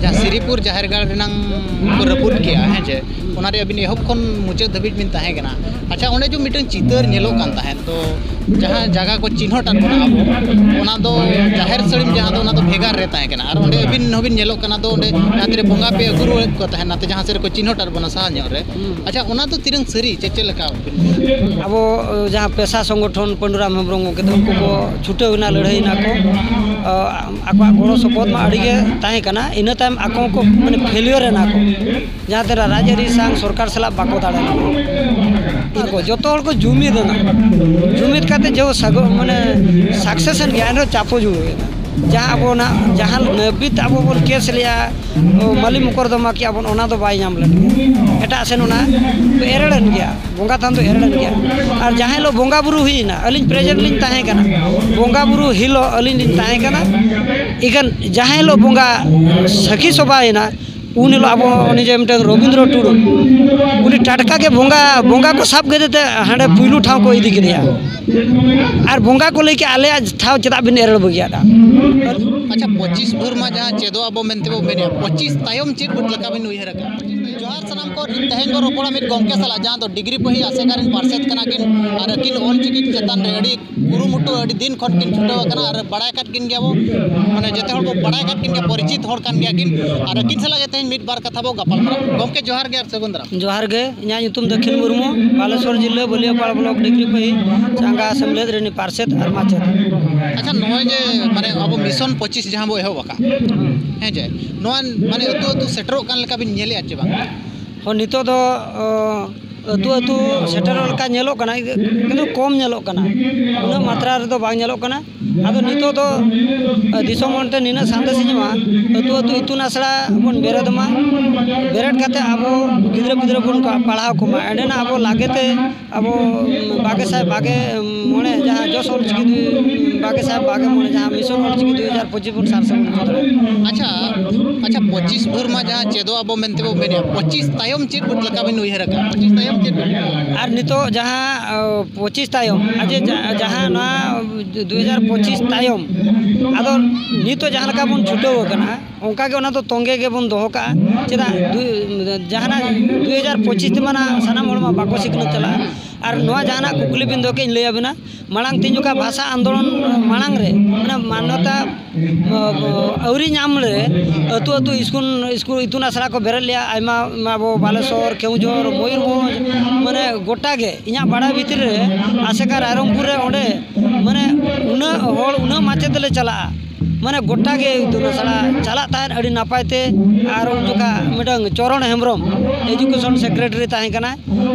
जहाँ श्रीपुर जाहेरगढ़ को रपुट किया है जे उनारे अबिन एहब खन मुचाद धाबिज बिन ताहे कना अच्छा ओंडे जो मिटन चितर नेलो कान ताहे तो जहाँ जगह को चिन्हट आन बना आबो ओना दो जाहेर सड़ीम जहाँ दो ओना दो भेगार रे ताहे कना आर ओंडे अबिन हबिन नेलो कना दो ओंडे नाते बोंगा पे गुरु को ताहे नाते जहाँ से को चिन्हट आन बना सा रे अच्छा ओना तो तिरंग सरी चे लका अब जहाँ पेशा संगठन पंडुराम हेम्ब्रम के उनको को छुटेना लड़ाई ना को आको गड़ो सपोर्ट में अड़ीगे ताहे कना इना तायम आको को माने फेलियर ना को जहाँ तेरा राजरी सांग सरकार सला बाको दाड़ा इनको जो हर को जुमिद जुमिद करते जो माने सक्सेसन ज्ञान चापो जो जहाँ अब जहाँ नबीत अब बन केस लिया माली मुकरदमा कि अब ओना दो बाय नाम लगे एटा सेन ओना तो एरड़न गया बोंगा थान तो एरड़न गया और जहाँ लो बोंगा बुरु हुई ना अलिन प्रेजेंट लिन ताहे कना बोंगा बुरु हिलो अलिन लिन ताहे कना इगन जहाँ लो बोंगा सखी सबाय ना उन अब निजे मिटन रविंद्र टुडू उनी टाटका के बोंगा को साब गदे हांडे पुइलू ठाव को इदी किया और बोंगा को लेके आले ठाव चदा बिन एरड़ बगिया अच्छा 25 भोर में जहाँ चेदो अब मेनते बो मेने 25 तायम चेक बुट लका बिन उयहर का जोहार सनाम को तहेन को रोपड़ा मिट गमके सला जहाँ तो डिग्री पही आसेकारिन पार्षद कना किन और किन ऑल चिकी चेतन रे अड़ी कुरुमुटु अड़ी दिन खन किन छुटो कना और बड़ाय काट किन गया वो माने जते हर को बड़ाय काट किन के परिचित हर कान गया किन और किन सला जते मिट बार कथा बो गपाल मारा गमके जोहार गे सगुंदरा जोहार गे इना युतुम दक्षिण मुर्मू बालेश्वर जिल्ला बलियापाड़ ब्लॉक डिग्री पही चांगा असम्बली रेनी पार्षद और माचेत अच्छा नय जे माने अब मिशन 25 जहाँ बो एहो बका हैं जे नोन माने अतु अतु सेटरो कान लका बिन नेले आचे बा हो नितो दो अतु अतु सेटर लका नेलो कना किंतु कम नेलो कना उना मात्रा रे दो बाग नेलो कना आदो नितो दो दिसोम मोनते निना सांदेस ᱧᱟᱢᱟ अतु अतु इतुन आसड़ा बन बेरेदमा बेरेड काते आबो गिद्रा पिद्रा बन पढ़ाव कोमा एडेना आबो लागेते आबो बागे साहेब बागे मोने जहाँ जस ऑल चिकी बागे साहेब बागे मोने जहाँ मिशन ऑल चिकी 2025 बन सार से अच्छा अच्छा 25 भोर में जहाँ चेदो अब मेनते बो मेने 25 तायम चेक बुट लका बिन उयहर का 25 तायम चेक और नितो जहाँ 25 तायम आज जहाँ ना 2025 तायम आदो नितो जहाँ लका बन छुटो कना उनका के ओना तो तोंगे के बन दोहो का चेदा जहाँ 2025 माना सनाम हड़मा बाको सिकना चला और नवा जहाँ कुकली बिन दोके लैया बिना मांग तीन का भाषा आंदोलन मांग रे माने मान्यता अवरी नाम रे अतु अतु स्कूल इतुन आसरा को बेरल लिया आयमा अब बालेश्वर केउझर मयूरभंज माने गोटा के इना बड़ा भीतर रे आसेका रायरंगपुर रे ओंडे माने उना माचेत ले चला माने गोटा के इतुन आसरा चला तान अड़ी नापायते और उनका मिटंग चरण हेम्ब्रम एजुकेशन सेक्रेटरी ताहे कना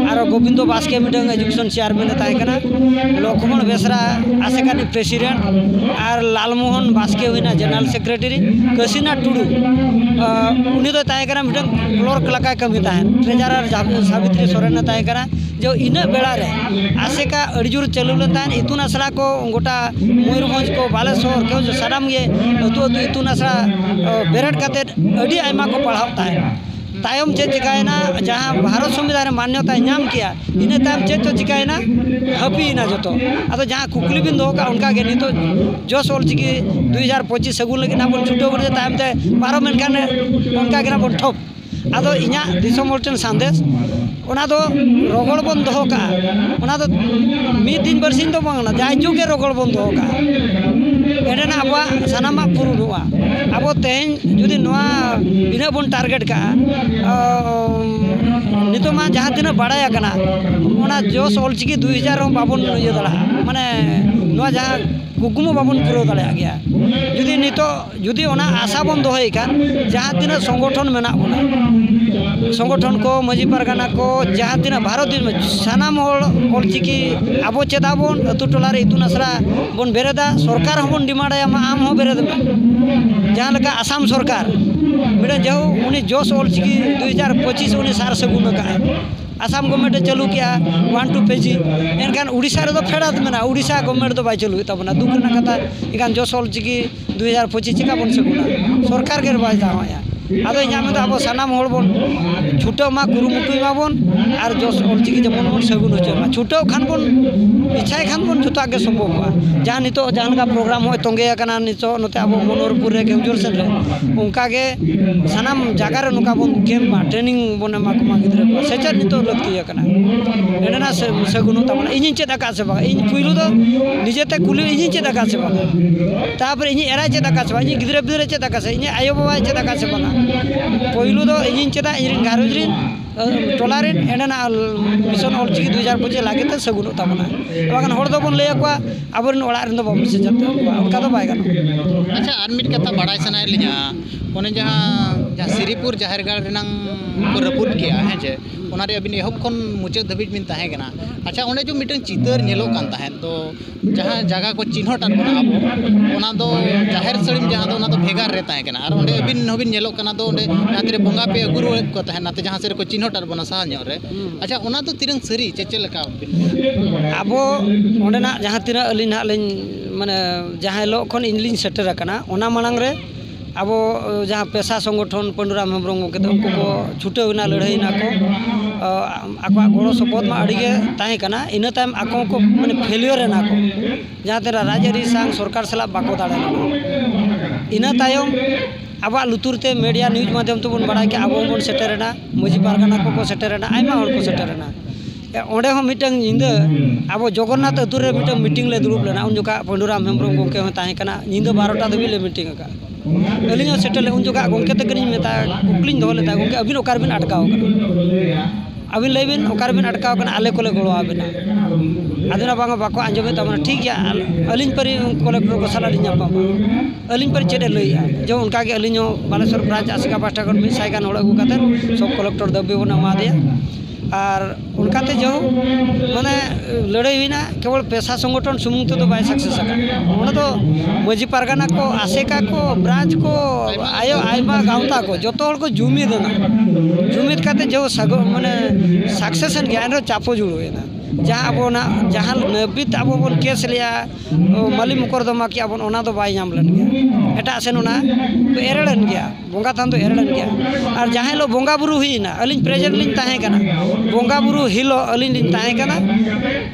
और गोविंदो बास्के मिटंग एजुकेशन चेयरमैन ताहे कना लक्ष्मण बेसरा आसेकानी प्रेसिडेंट और लालमोहन बास्के हुईना जनरल सेक्रेटरी कसिना टुडू उनी तो ताहे कना मिटंग क्लर्क लका कमी ताहे ट्रेजरर सावित्री सोरेन ताहे कना जो इना बेड़ा रे आसेका अड़जुर चलुल तान इतुन आसरा को गोटा मयूरभंज को बालेश्वर के जो साराम ये अतु अतु इतुन आसरा बेरेड काते अड़ी आयमा को पढ़ाव ताहे तायम चेक चिकायना जहाँ भारत संविधान मान्यता नाम किया इन तायम चेक तो चिकायना हपीना जो अब जहाँ कुकली बिन दो का उनका के नितो जस ऑल चिकी 2025 सगुन लगे ना बन छुटो बन तायम ते पारो मेनखान उनका के ना बन ठप आदो इना दिसोम मोल्टन संदेश ओना दो रगड़ बन दो का ओना दो मिद दिन बरसिन तो बांगना जाय जुगे रगड़ बन दो का एडेना आबा सनामा पुरुनुआ आबो तेन जुदी नोआ इना बन टारगेट का नितो मा जहाँ दिन बड़ाया कना ओना जोस ऑल चिकी 2000 बाबन ये दला माने नोआ जहाँ कुकुमो बाबन पुरो दला गया जुदी नितो जुदी ओना आशा बन दोहई कान जहाँ दिन संगठन मेना बोना संगठन को मजी परगाना को जहाँ दिन भारत दिन में सानाम ऑल चिकी आबो चेदाबन अतु टोला रे इतुन आसरा बन बेरेदा सरकार हबन डिमांडया मा आम हो बेरेद जहाँ लका आसाम सरकार मिडे जो उनी जोस ऑल चिकी 2025 उनी सार सगुन का आसाम गवर्नमेंट चालू किया 1 2 पेजी एनखान उड़ीसा रे तो फेड़ात मेना उड़ीसा गवर्नमेंट तो बाय चालू तबना दुख ना कथा इखान जोस ऑल चिकी 2025 चिका बन सगुना सरकार के बाय दा होया आदो इना में अब सानाम हर बन छुटाव मा कुरुमुटुय माबन और जस अलचिकी जेमन बन सगुन होचोमा छुटाव खान बन इच्छाय खान बन जुता के सम्भव जहाँ नितो जहाँ का प्रोग्राम हो तोंगे कना नितो नोते अब मनोहरपुर रे केमजोर सेन रे उनका के सानाम जगह रे नुका बन गेम ट्रेनिंग बन मा को मा गिद्रे को सेचर नितो लगती कना एडना सगुन तमना इनि चेद आका से बा इन पुइलु दो निजेते कुली इनि चेद आका से बा तापर इनि एरा चेद आका से बा इनि गिद्रे बिद्रे चेद आका से इनि आयो बाबा चेद आका से बा पहिलु दो इनि चेदा इरिन घारोज रिन टोलारेन एडना मिशन अलचिकी 2025 लागे सगुन तमना बागान हर दो बन लय को आबरन ओड़ा रिन दो बम से जत उनका दो बाय गानो अच्छा आर मिट कथा बड़ाय सनाय लिया ओने जहाँ श्रीपुर जाहेरगाड़ रेनांग को रपुट किया है जे ओनारे अबिन एहब खन मुचाद धाबिज मिन ताहे कना अच्छा ओने जो मिटन चितर नेलो कान ताहे तो जहाँ जगह को चिन्हट आर बना आबो ओना दो जाहेर सड़ीम जहाँ दो ओना दो भेगार रे ताहे कना आर ओंडे अबिन हबिन नेलो कना दो ओंडे नाते बोंगा पे गुरु को ताहे नाते जहाँ से को चिन्हट आर बना सा रे अच्छा ओना तो तिरंग सरी चे लका आबो ओंडेना जहाँ तिना अलिन हा लिन माने जहाँ लो खन इनलिन सेटर कना ओना मानंग रे अब जहाँ पेशा संगठन पंडुराम हेम्ब्रम के उनको को छुटेना लड़ाईना को आको गड़ो सपोद में अड़ीगे ताहे कना इना तायम आको को माने फेलियर ना को जहाँ तेरा राजरी सांग सरकार सला बाको दाड़ा इना तायम अब लुतुरते मीडिया न्यूज माध्यम तो बन बड़ा कि अब बन सेटरना मजी पारगाना को सेटरना आयमा हर को सेटरना ओंडे हो मिटंग निंदा अब जगन्नाथ अतुर रे मिटंग मीटिंग ले दुरुब लेना उन जोका पंडुराम हेम्ब्रम गोंके हो ताहे कना निंदा 12टा दबी ले मीटिंग का अलिंग सेटल उन जोका गोंके तकनी मेता कुकलिंग दो लेता गोंके अबिन ओकार बिन अटकाव कना अबिन लेबिन ओकार बिन अटकाव कना आले कोले गड़ो आबिना आदना बांगा बाको आंजमे तमना ठीक गया अलिंग परि कलेक्टर को सला लिया पापा अलिंग परि चेडे लइया जो उनका के अलिंग बालेश्वर ब्रांच आसिका पास्टा कन मिस साइगान होड़ अगु काते सब कलेक्टर दबे बना मा दिया और उनकाते जो माने लड़ाई हुईना केवल पेशा संगठन सुमुंग तो बाय सक्सेस ओना तो मजी पारगाना को आसेका को ब्रांच को आयो आयमा गावता को जतो हर को जुमिद ना जुमिद काते जो माने सक्सेसन ज्ञान रो चापो जुड़ोना जहाँ अब ना जहाँ नबित अब बन केस लिया माली मुकरदमा कि अब ओना तो बाय नाम लन गया एटा सेन ओना तो एरड़न गया बोंगा थान तो एरड़न गया और जहाँ लो बोंगा बुरु हुईना अलिन प्रेजेंट लिन ताहे कना बोंगा बुरु हिलो अलिन लिन ताहे कना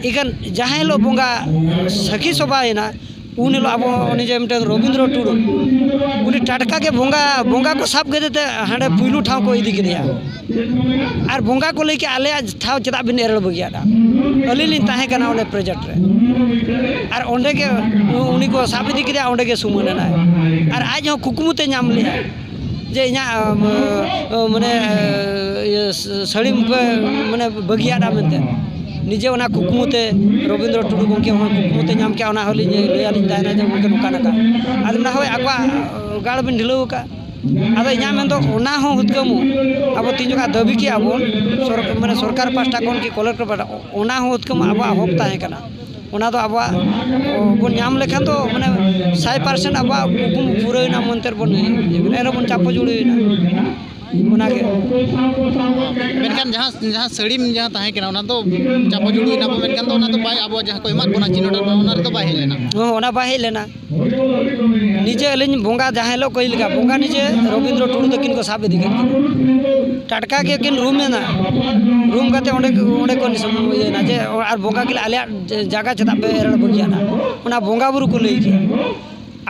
इकन जहाँ लो बोंगा सखी सबायना उन लो अब जे मिटन रविंद्र टुडू उनी टाटका के बोंगा को साब गदेते हांडे पुइलू ठाव को इदी किया और बोंगा को लेके आले ठाव चदा बिन एरड़ बगिया अली लिन ताहे कना ओने प्रोजेक्ट रे और ओंडे के उनी को साब इदी किया ओंडे के सुमन ना और आज हो कुकुमुते नाम लिया जे इना माने सड़ीम पे माने बगिया ना मेनते निजे ओना कुकुमुते रविंद्र टुडू गोंके ओना कुकुमुते नाम के ओना हली लयालिन ताना जे गोंके नोकाना का आदम ना होय आक्वा गाड़ बिन ढिलौ का आदो इना मेन तो ओना हो हुदकमु अब तीन जगह दबी के आबो माने सरकार पास्टा कोन की कलेक्टर पास्टा ओना हो हुदकमु अब हक ताहे कना ओना तो अब बन नाम लेखान तो माने 100% अब कुकुम पुरैना मंतर बन एरो बन चापो जुड़ैना ओना के मेनखान जहाँ सड़ीम जहाँ ताहे केना ओना तो चापो जुड़ी ना मेनखान तो ओना तो बाय अब जहाँ को एमा बना चिन्हट ओना रे तो बाय लेना ओना बाय लेना निजे अलिन बोंगा जहाँ लो कइल का बोंगा निजे रविंद्र टुडू तकिन को साबे दिखे टाटका के किन रूम में ना रूम काते ओंडे को निसम ना जे और बोंगा के आले जगह चता पे एरड़ बगिया ना ओना बोंगा बुरु को लई के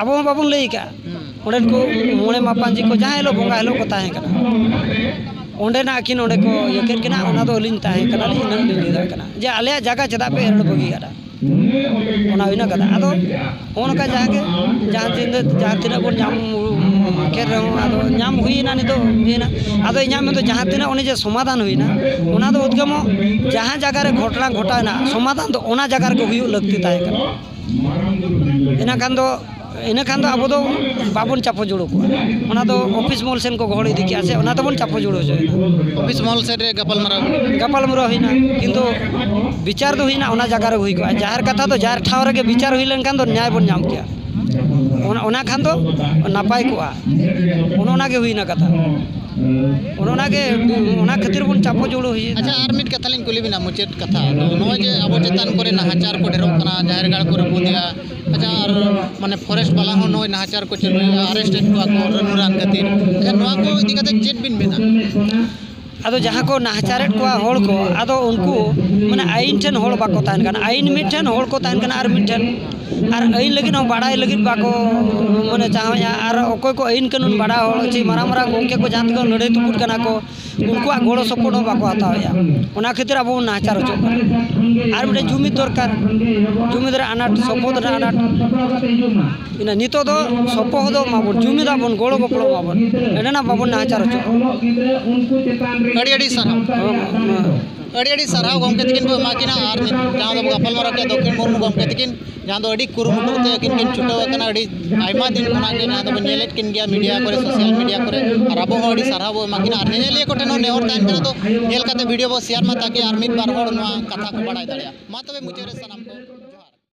अब बाबन लई का ओंडे को मोणे मापांजी को जहाँ लो बोंगा लो को ताहे कना ओंडे ना किन ओंडे को यकेन केना ओना दो अलिन ताहे कना इन लिन कना जे आले जगह चता पे एरड़ बगिया ओना हुईना कदा आदो ओनका जहाँ तीना बन नाम के आदो नाम हुईना नितो हुईना आदो इना में तो जहाँ तीना ओने जे समाधान हुईना ओना दो उद्गमो जहाँ जगह रे घटना घटाना समाधान तो ओना जगह रे को हुई लगती ताहे कना इन खान अब बाबन चापो जुड़ो को ऑफिस मॉल सेन को घोड़ इदी से बन चापो जुड़ो ऑफिस मॉल से गपाल मुरा हुईना किंतु विचार तो हुईना ओना जगह रे हुई को जार कथा तो जार ठाव रे विचार हुई लेन खान तो न्याय बन नाम किया ओना खान तो नापाय को ओना के हुईना कथा ᱚᱱᱟ ᱠᱷᱟᱹᱛᱤᱨ ᱵᱚᱱ ᱪᱟᱯᱚ ᱡᱩᱲᱩ ᱦᱩᱭ अच्छा आर मिट कथा लिंग कुली बिना मुचेत कथा तो नोय जे अब चेतन करे नाहाचार को ढेरोक कना जाहिर गाड़ को रबुदिया अच्छा और माने फॉरेस्ट वाला हो नोय नाहाचार को चलुया अरेस्ट को रनुरान खातिर अच्छा नोआ को इदी कते चेत बिन बिना आदो जहाँ को नाहचारेट को होड़ को आदो उनको माने आईन ठन होड़ बाको तान कना आईन मिठन होड़ को तान कना आर मिठन आर आईन लगिन बाड़ाई लगिन बाको माने चाहया आर ओकोय को आईन कानून बाड़ा होड़ ची मारा मारा गोंके को जात को लड़ाई तुपुट कना को उनको गोड़ो सपोर्ट बाको हताया ओना खातिर अब नाहचार होचो आर मिटे जुमिद दरकार जुमिद रे अनाट सपोर्ट रे अनाट इना नितो दो सपोर्ट दो माबन जुमिद आबन गोड़ो गपड़ो माबन एना बाबन नाहचार होचो अड़ी साराव गमके तकिन बो माकिना आर जहां दो गपल मारो के दक्षिण मुर्मू गमके तकिन जहां दो अड़ी कुरुमुटु ते किन छुटाव कना अड़ी आयमा दिन खना के जहां दो नेलेट किन गया मीडिया करे सोशल मीडिया करे और अब हो अड़ी साराव माकिना आर नेले कोटे नो नेहर तान कना तो नेल काते वीडियो बो शेयर मा ताकि आर मिट बार होड़ नवा कथा को बड़ाई दाड़िया मा तबे मुचे रे सनम